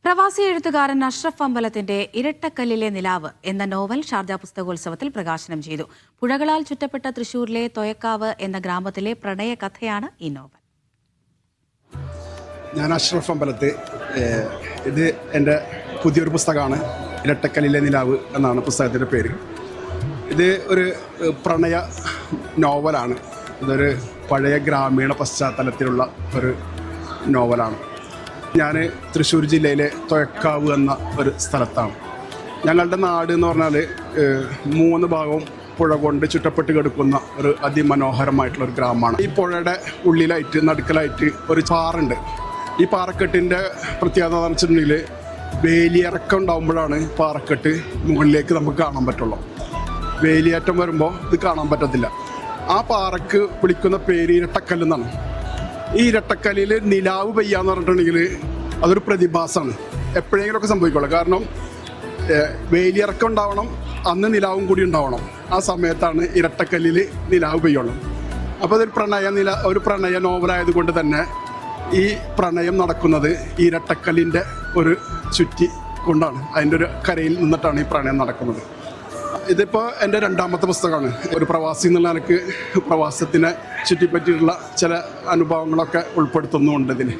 പ്രവാസി എഴുത്തുകാരൻ അഷ്റഫ് അമ്പലത്തിന്റെ ഇരട്ടക്കല്ലിലെ നിലാവ് എന്ന നോവൽ ഷാർജ പുസ്തകോത്സവത്തിൽ പ്രകാശനം ചെയ്തു. പുഴകളാൽ ചുറ്റപ്പെട്ട തൃശൂരിലെ തൊയക്കാവ് എന്ന ഗ്രാമത്തിലെ പ്രണയ കഥയാണ് ഈ നോവൽ. ഞാൻ അഷ്റഫ് അമ്പലത്തെ, ഇത് എൻ്റെ പുതിയൊരു പുസ്തകമാണ്. ഇരട്ടക്കല്ലിലെ നിലാവ് എന്നാണ് പുസ്തകത്തിൻ്റെ പേര്. ഇത് ഒരു പ്രണയ നോവലാണ്. ഇതൊരു പഴയ ഗ്രാമീണ പശ്ചാത്തലത്തിലുള്ള ഒരു നോവലാണ്. ഞാൻ തൃശ്ശൂർ ജില്ലയിലെ തൊയക്കാവ് എന്ന ഒരു സ്ഥലത്താണ്. ഞങ്ങളുടെ നാട് എന്ന് പറഞ്ഞാൽ 3 ഭാഗവും പുഴ കൊണ്ട് ചുറ്റപ്പെട്ട് കിടക്കുന്ന ഒരു അതിമനോഹരമായിട്ടുള്ളൊരു ഗ്രാമമാണ്. ഈ പുഴയുടെ ഉള്ളിലായിട്ട് നടുക്കലായിട്ട് ഒരു പാറുണ്ട്. ഈ പാറക്കെട്ടിൻ്റെ പ്രത്യേകത എന്ന് വെച്ചിട്ടുണ്ടെങ്കിൽ വേലിയിറക്കം ഉണ്ടാകുമ്പോഴാണ് പാറക്കെട്ട് മുകളിലേക്ക് നമുക്ക് കാണാൻ പറ്റുള്ളൂ. വേലിയേറ്റം വരുമ്പോൾ ഇത് കാണാൻ പറ്റത്തില്ല. ആ പാറക്ക് വിളിക്കുന്ന പേര് ഇരട്ടക്കല്ലെന്നാണ്. ഈ ഇരട്ടക്കല്ലിൽ നിലാവ് പെയ്യാന്ന് പറഞ്ഞിട്ടുണ്ടെങ്കിൽ അതൊരു പ്രതിഭാസമാണ്. എപ്പോഴെങ്കിലുമൊക്കെ സംഭവിക്കുള്ളൂ. കാരണം വേലിയിറക്കം ഉണ്ടാവണം, അന്ന് നിലാവും കൂടി ഉണ്ടാവണം. ആ സമയത്താണ് ഇരട്ടക്കല്ലിൽ നിലാവ് പെയ്യുള്ളൂ. അപ്പോൾ അതൊരു ഒരു പ്രണയ നോവലായതുകൊണ്ട് തന്നെ ഈ പ്രണയം നടക്കുന്നത് ഈ ഇരട്ടക്കല്ലിൻ്റെ ഒരു ചുറ്റി കൊണ്ടാണ്. അതിൻ്റെ ഒരു കരയിൽ നിന്നിട്ടാണ് ഈ പ്രണയം നടക്കുന്നത്. ഇതിപ്പോൾ എൻ്റെ 2ാമത്തെ പുസ്തകമാണ്. ഒരു പ്രവാസി എന്നുള്ള നിലക്ക് പ്രവാസത്തിനെ ചുറ്റിപ്പറ്റിയിട്ടുള്ള ചില അനുഭവങ്ങളൊക്കെ ഉൾപ്പെടുത്തുന്നുണ്ട് ഇതിന്.